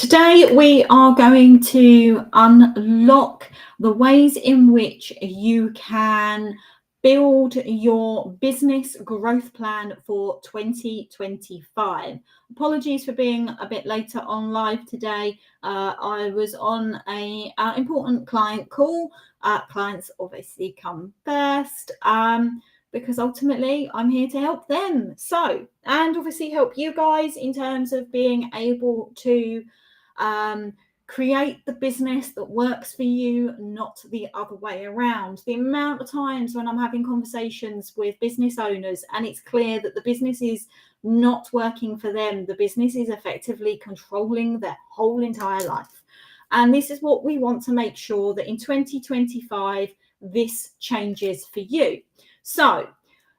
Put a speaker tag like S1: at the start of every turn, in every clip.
S1: Today we are going to unlock the ways in which you can build your business growth plan for 2025. Apologies for being a bit later on live today. I was on a important client call. Clients obviously come first. Because ultimately I'm here to help them. And obviously help you guys in terms of being able to create the business that works for you, not the other way around. The amount of times when I'm having conversations with business owners and it's clear that the business is not working for them, the business is effectively controlling their whole entire life. And this is what we want to make sure that in 2025, this changes for you. So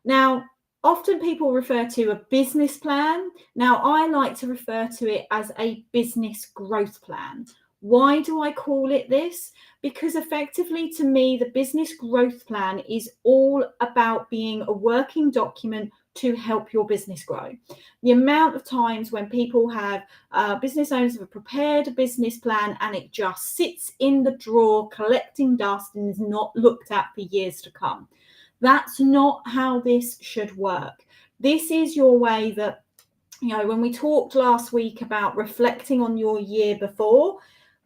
S1: now, often people refer to a business plan. Now, I like to refer to it as a business growth plan. Why do I call it this? Because effectively, to me, the business growth plan is all about being a working document to help your business grow. The amount of times when people have business owners have prepared a business plan and it just sits in the drawer collecting dust and is not looked at for years to come. That's not how this should work. This is your way that, when we talked last week about reflecting on your year before,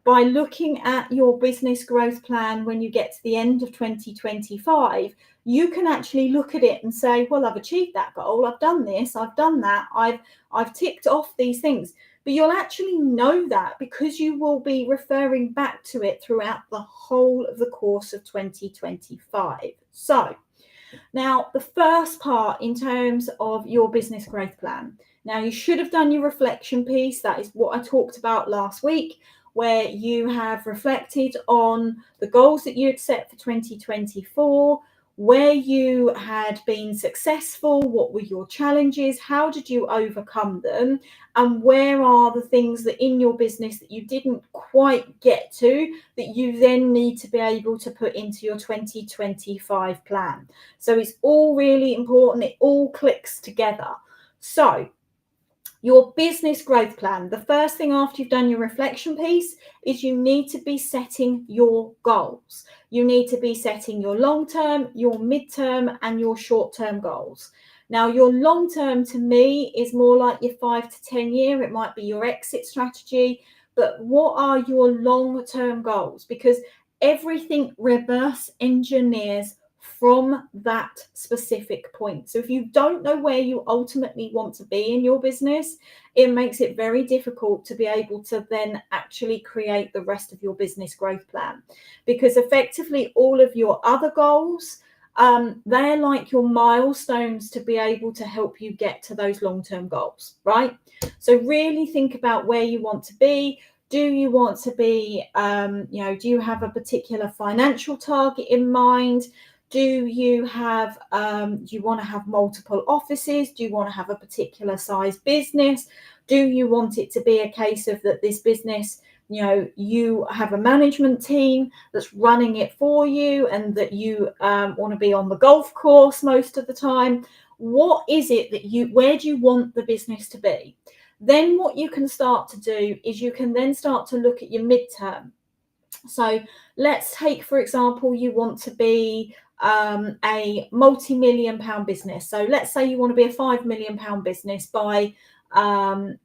S1: by looking at your business growth plan when you get to the end of 2025, you can actually look at it and say, well, I've achieved that goal. I've done this. I've done that. I've ticked off these things. But you'll actually know that because you will be referring back to it throughout the whole of the course of 2025. So now, the first part in terms of your business growth plan. Now, you should have done your reflection piece. That is what I talked about last week, where you have reflected on the goals that you had set for 2024, where you had been successful, what were your challenges, how did you overcome them, and where are the things that in your business that you didn't quite get to that you then need to be able to put into your 2025 plan. So it's all really important. It all clicks together. So your business growth plan, the first thing after you've done your reflection piece is you need to be setting your goals. You need to be setting your long-term, your mid-term, and your short-term goals. Now, your long-term to me is more like your 5 to 10 year. It might be your exit strategy, but what are your long-term goals? Because everything reverse engineers from that specific point. So if you don't know where you ultimately want to be in your business, it makes it very difficult to be able to then actually create the rest of your business growth plan, because effectively all of your other goals, they're like your milestones to be able to help you get to those long-term goals, right? So really think about where you want to be. Do you want to be, do you have a particular financial target in mind? Do you have, do you want to have multiple offices? Do you want to have a particular size business? Do you want it to be a case of that this business, you have a management team that's running it for you and that you want to be on the golf course most of the time? What is it that where do you want the business to be? Then what you can start to do is you can then start to look at your midterm. So let's take, for example, you want to be a multi-million pound business. So let's say you want to be a £5 million business by,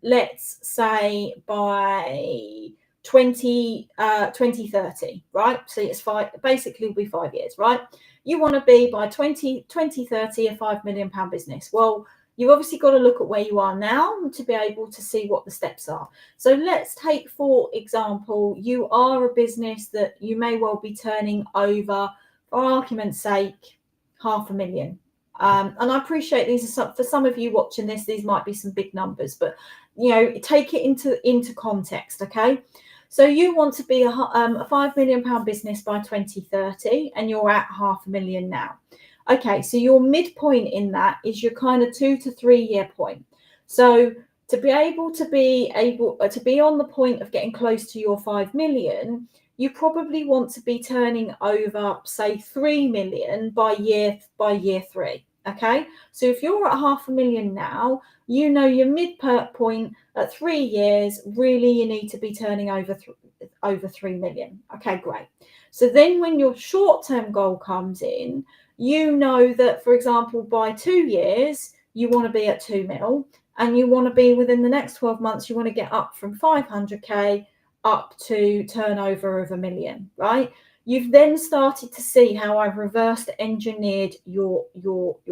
S1: let's say by 2030, right? So it's basically will be 5 years, right? You want to be by 2030 a £5 million business. Well, you've obviously got to look at where you are now to be able to see what the steps are. So let's take, for example, you are a business that you may well be turning over, for argument's sake, £500,000. And I appreciate these are for some of you watching this, these might be some big numbers, but take it into context, okay? So you want to be a £5 million business by 2030, and you're at £500,000 now. Okay, so your midpoint in that is your kind of 2 to 3 year point. So to be able to be on the point of getting close to your 5 million, you probably want to be turning over, say, 3 million by year 3. Okay, so if you're at 500,000 now, you know your midpoint at 3 years, really you need to be turning over 3 million. Okay, great. So then when your short-term goal comes in, you know that, for example, by 2 years, you want to be at 2 mil, and you want to be within the next 12 months, you want to get up from 500k up to turnover of 1 million, right? You've then started to see how I've reversed engineered your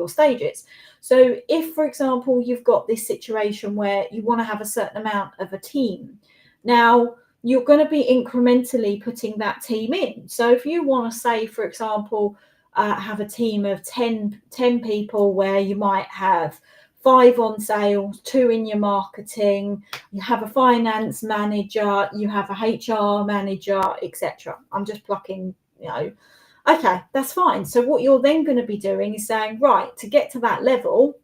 S1: stages. So if, for example, you've got this situation where you want to have a certain amount of a team, now you're going to be incrementally putting that team in. So if you want to say, for example, have a team of 10 people where you might have 5 on sales, 2 in your marketing, you have a finance manager, you have a HR manager, etc. I'm just plucking, okay, that's fine. So what you're then going to be doing is saying, right, to get to that level,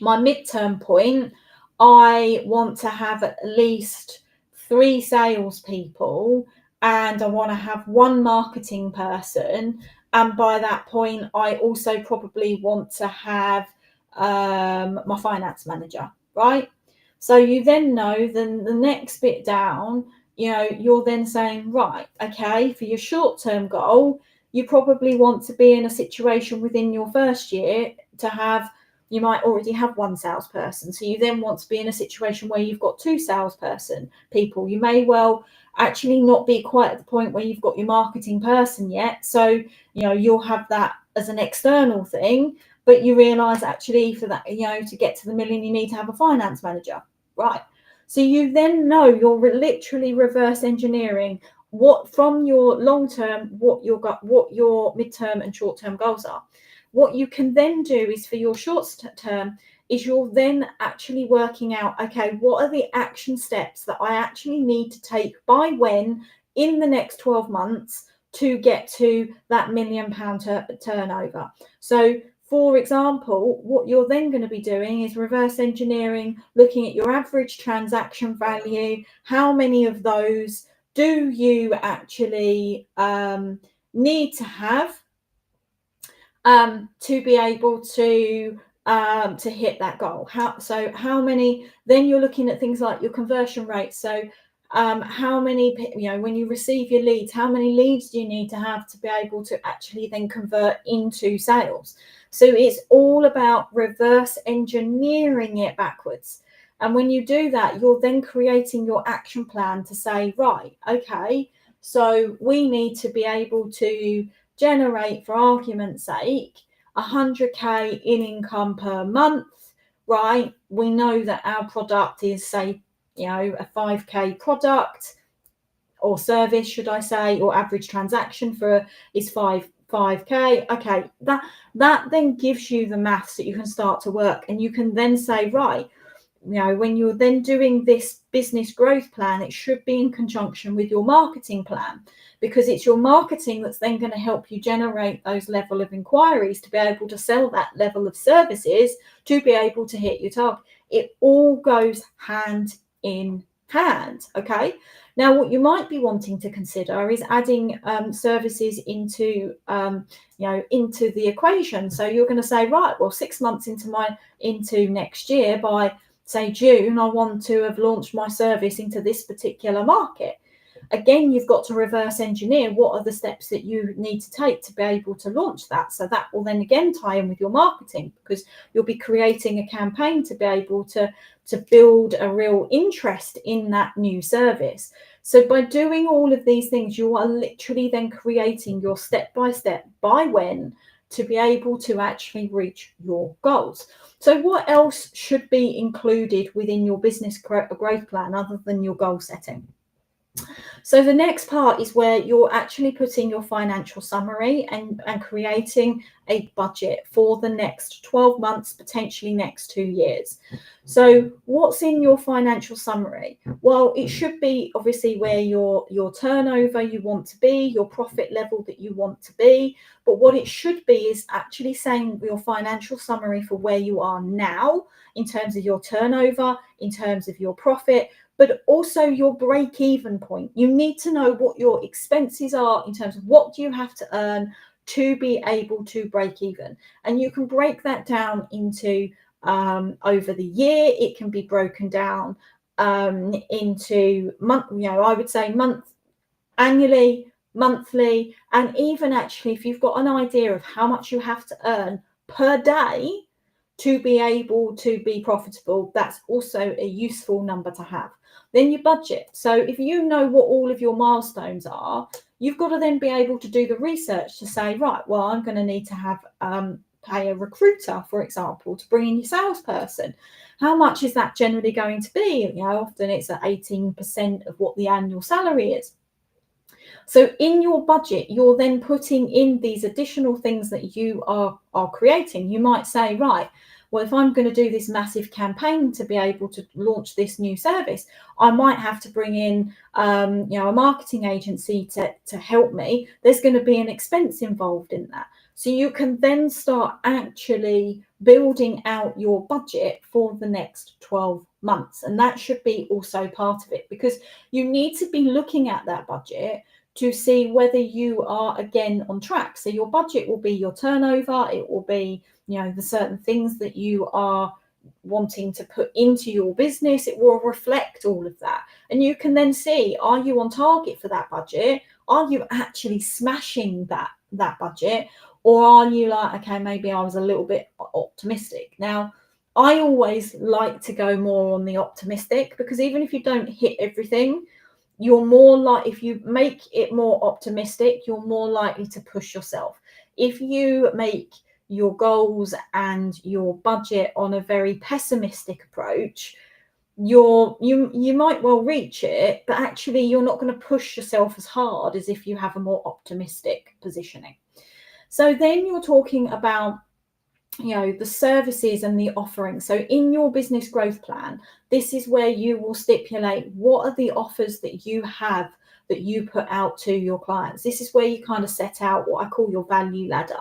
S1: my midterm point, I want to have at least 3 salespeople, and I want to have 1 marketing person. And by that point, I also probably want to have my finance manager, right? So you then know then the next bit down, you're then saying, right, okay, for your short-term goal, you probably want to be in a situation within your first year to have, you might already have 1 salesperson. So you then want to be in a situation where you've got 2 people. You may well actually not be quite at the point where you've got your marketing person yet. So, you'll have that as an external thing, but you realize actually for that, to get to the million, you need to have a finance manager, right? So you then know you're literally reverse engineering what from your long term, what your midterm and short term goals are. What you can then do is for your short term is you're then actually working out, okay, what are the action steps that I actually need to take by when in the next 12 months to get to that £1 million turnover. So for example, what you're then going to be doing is reverse engineering, looking at your average transaction value. How many of those do you actually need to have to be able to hit that goal? How many? Then you're looking at things like your conversion rate. So how many, when you receive your leads, how many leads do you need to have to be able to actually then convert into sales? So it's all about reverse engineering it backwards. And when you do that, you're then creating your action plan to say, right, okay, so we need to be able to generate, for argument's sake, 100k in income per month, right? We know that our product is, say, a 5k product or service, should I say, or average transaction is 5k. Okay, that then gives you the maths that you can start to work, and you can then say, right, when you're then doing this business growth plan, it should be in conjunction with your marketing plan, because it's your marketing that's then going to help you generate those level of inquiries to be able to sell that level of services to be able to hit your target. It all goes hand in hand. Okay. Now, what you might be wanting to consider is adding services into the equation. So you're going to say, right, well, 6 months into next year, by say June, I want to have launched my service into this particular market. Again, you've got to reverse engineer what are the steps that you need to take to be able to launch that. So that will then again tie in with your marketing, because you'll be creating a campaign to be able to build a real interest in that new service. So by doing all of these things, you are literally then creating your step-by-step by when to be able to actually reach your goals. So what else should be included within your business growth plan other than your goal setting? So the next part is where you're actually putting your financial summary and creating a budget for the next 12 months, potentially next 2 years. So what's in your financial summary? Well, it should be obviously where your turnover you want to be, your profit level that you want to be. But what it should be is actually saying your financial summary for where you are now in terms of your turnover, in terms of your profit, but also your break-even point. You need to know what your expenses are in terms of what do you have to earn to be able to break even. And you can break that down into over the year. It can be broken down into month, I would say annually, monthly, and even actually if you've got an idea of how much you have to earn per day to be able to be profitable, that's also a useful number to have. Then your budget. So if you know what all of your milestones are, you've got to then be able to do the research to say, right, well, I'm going to need to have pay a recruiter, for example, to bring in your salesperson. How much is that generally going to be? Often it's at 18% of what the annual salary is. So in your budget, you're then putting in these additional things that you are creating. You might say, right, well, if I'm going to do this massive campaign to be able to launch this new service, I might have to bring in, a marketing agency to help me. There's going to be an expense involved in that. So you can then start actually building out your budget for the next 12 months. And that should be also part of it, because you need to be looking at that budget to see whether you are again on track. So your budget will be your turnover, it will be, the certain things that you are wanting to put into your business. It will reflect all of that. And you can then see, are you on target for that budget? Are you actually smashing that budget? Or are you like, okay, maybe I was a little bit optimistic. Now, I always like to go more on the optimistic, because even if you don't hit everything, you're more like, if you make it more optimistic, you're more likely to push yourself. If you make your goals and your budget on a very pessimistic approach, you might well reach it, but actually you're not going to push yourself as hard as if you have a more optimistic positioning. So then you're talking about the services and the offering. So in your business growth plan, this is where you will stipulate what are the offers that you have that you put out to your clients. This is where you kind of set out what I call your value ladder.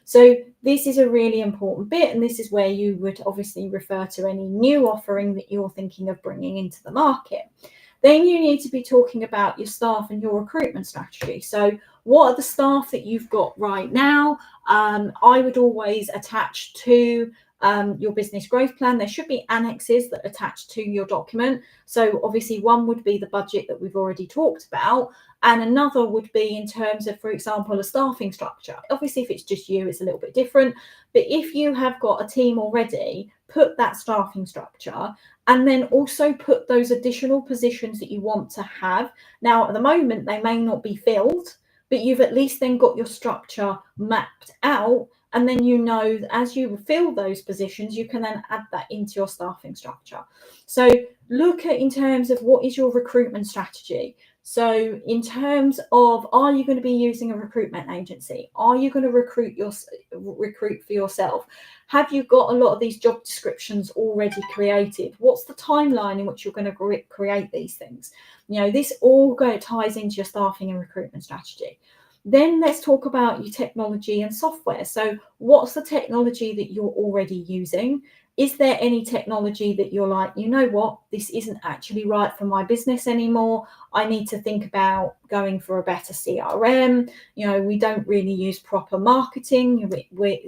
S1: So this is a really important bit, and this is where you would obviously refer to any new offering that you're thinking of bringing into the market. Then you need to be talking about your staff and your recruitment strategy. So what are the staff that you've got right now? I would always attach to your business growth plan. There should be annexes that attach to your document. So obviously one would be the budget that we've already talked about, and another would be in terms of, for example, a staffing structure. Obviously, if it's just you, it's a little bit different. But if you have got a team already, put that staffing structure, and then also put those additional positions that you want to have. Now, at the moment, they may not be filled, but you've at least then got your structure mapped out. And then as you fill those positions, you can then add that into your staffing structure. So look at, in terms of, what is your recruitment strategy? So in terms of, are you going to be using a recruitment agency? Are you going to recruit for yourself? Have you got a lot of these job descriptions already created? What's the timeline in which you're going to create these things? This all ties into your staffing and recruitment strategy. Then let's talk about your technology and software. So what's the technology that you're already using? Is there any technology that you're like, this isn't actually right for my business anymore? I need to think about going for a better CRM. We don't really use proper marketing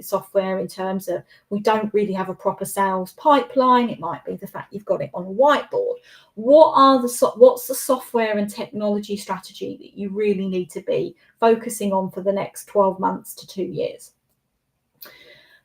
S1: software, in terms of we don't really have a proper sales pipeline. It might be the fact you've got it on a whiteboard. What's the software and technology strategy that you really need to be focusing on for the next 12 months to 2 years?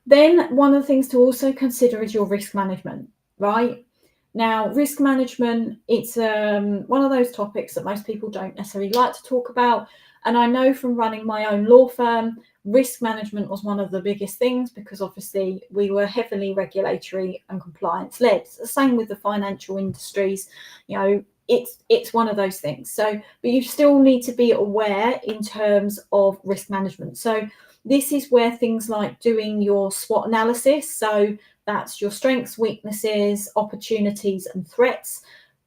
S1: Then one of the things to also consider is your risk management, right? Now, risk management, it's one of those topics that most people don't necessarily like to talk about. And I know from running my own law firm, risk management was one of the biggest things, because obviously we were heavily regulatory and compliance led. It's the same with the financial industries. It's one of those things. So, but you still need to be aware in terms of risk management. So this is where things like doing your SWOT analysis, so that's your strengths, weaknesses, opportunities, and threats.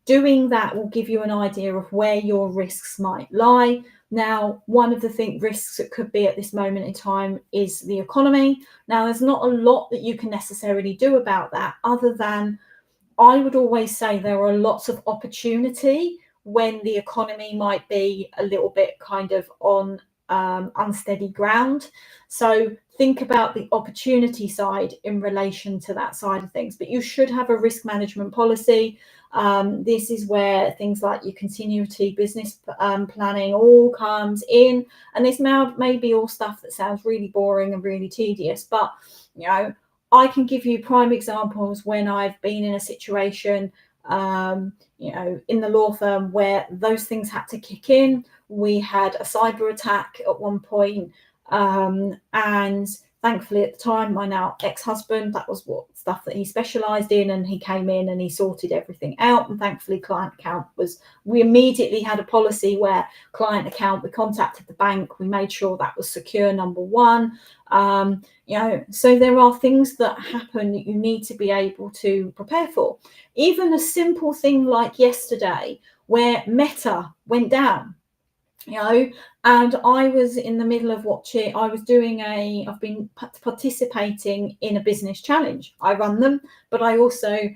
S1: Doing that will give you an idea of where your risks might lie. Now, one of the risks that could be at this moment in time is the economy. Now, there's not a lot that you can necessarily do about that, other than I would always say there are lots of opportunity when the economy might be a little bit kind of on unsteady ground. So think about the opportunity side in relation to that side of things. But you should have a risk management policy. This is where things like your continuity business planning all comes in. And this may be all stuff that sounds really boring and really tedious, but I can give you prime examples when I've been in a situation in the law firm where those things had to kick in. We had a cyber attack at one point, and thankfully at the time, my now ex-husband, that was what stuff that he specialised in, and he came in and he sorted everything out. And thankfully, client account we immediately had a policy where client account, we contacted the bank, we made sure that was secure, number one. So there are things that happen that you need to be able to prepare for. Even a simple thing like yesterday, where Meta went down, and I was in the middle of watching. I've been participating in a business challenge. I run them, but I also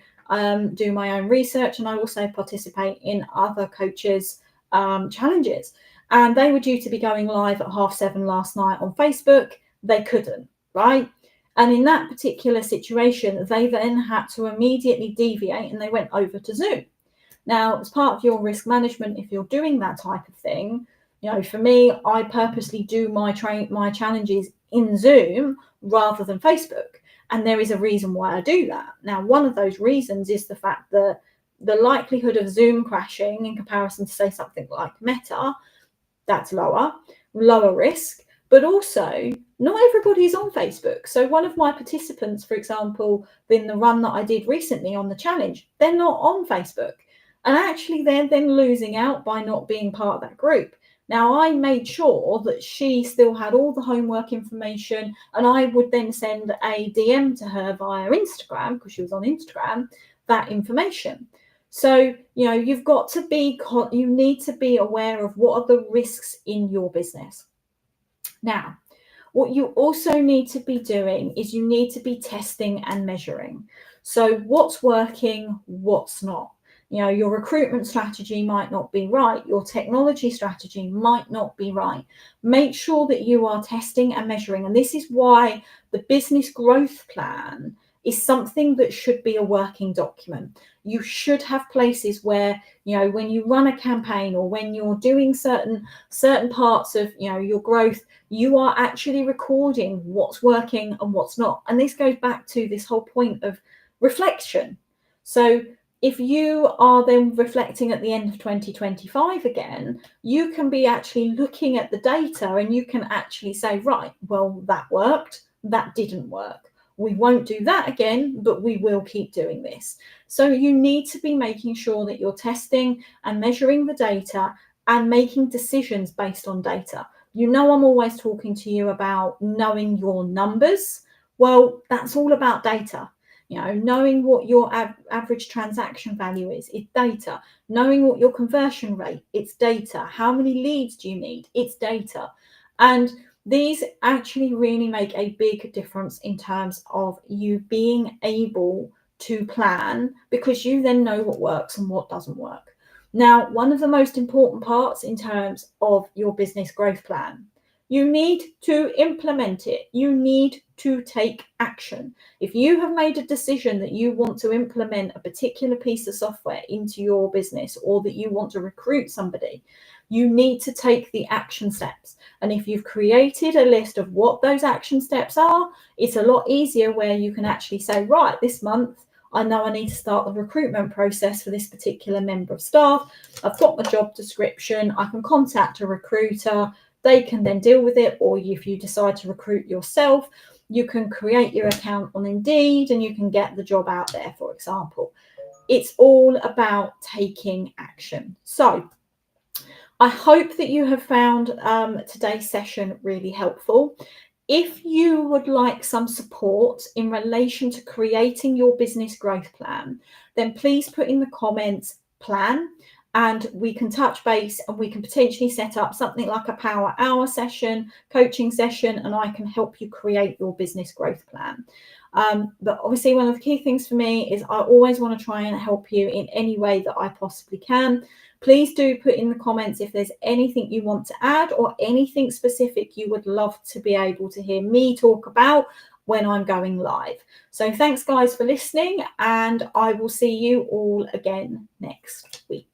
S1: do my own research, and I also participate in other coaches' challenges. And they were due to be going live at 7:30 last night on Facebook. They couldn't, right? And in that particular situation, they then had to immediately deviate, and they went over to Zoom. Now, as part of your risk management, if you're doing that type of thing, for me, I purposely do my challenges in Zoom rather than Facebook. And there is a reason why I do that. Now, one of those reasons is the fact that the likelihood of Zoom crashing in comparison to, say, something like Meta, that's lower risk. But also, not everybody's on Facebook. So one of my participants, for example, in the run that I did recently on the challenge, they're not on Facebook. And actually, they're then losing out by not being part of that group. Now, I made sure that she still had all the homework information, and I would then send a DM to her via Instagram, because she was on Instagram, that information. So, you need to be aware of what are the risks in your business. Now, what you also need to be doing is you need to be testing and measuring. So what's working, what's not? Your recruitment strategy might not be right. Your technology strategy might not be right. Make sure that you are testing and measuring. And this is why the business growth plan is something that should be a working document. You should have places where, when you run a campaign or when you're doing certain parts of, your growth, you are actually recording what's working and what's not. And this goes back to this whole point of reflection. So if you are then reflecting at the end of 2025 again, you can be actually looking at the data and you can actually say, right, well, that worked, that didn't work. We won't do that again, but we will keep doing this. So you need to be making sure that you're testing and measuring the data and making decisions based on data. I'm always talking to you about knowing your numbers. Well, that's all about data. Knowing what your average transaction value is, it's data. Knowing what your conversion rate, it's data. How many leads do you need? It's data. And these actually really make a big difference in terms of you being able to plan, because you then know what works and what doesn't work. Now, one of the most important parts in terms of your business growth plan, you need to implement it. You need to take action. If you have made a decision that you want to implement a particular piece of software into your business, or that you want to recruit somebody, you need to take the action steps. And if you've created a list of what those action steps are, it's a lot easier where you can actually say, right, this month, I know I need to start the recruitment process for this particular member of staff. I've got my job description. I can contact a recruiter. They can then deal with it. Or if you decide to recruit yourself, you can create your account on Indeed and you can get the job out there, for example. It's all about taking action. So I hope that you have found today's session really helpful. If you would like some support in relation to creating your business growth plan, then please put in the comments plan, and we can touch base, and we can potentially set up something like a power hour session, coaching session, and I can help you create your business growth plan. But obviously, one of the key things for me is I always want to try and help you in any way that I possibly can. Please do put in the comments if there's anything you want to add or anything specific you would love to be able to hear me talk about when I'm going live. So thanks guys for listening, and I will see you all again next week.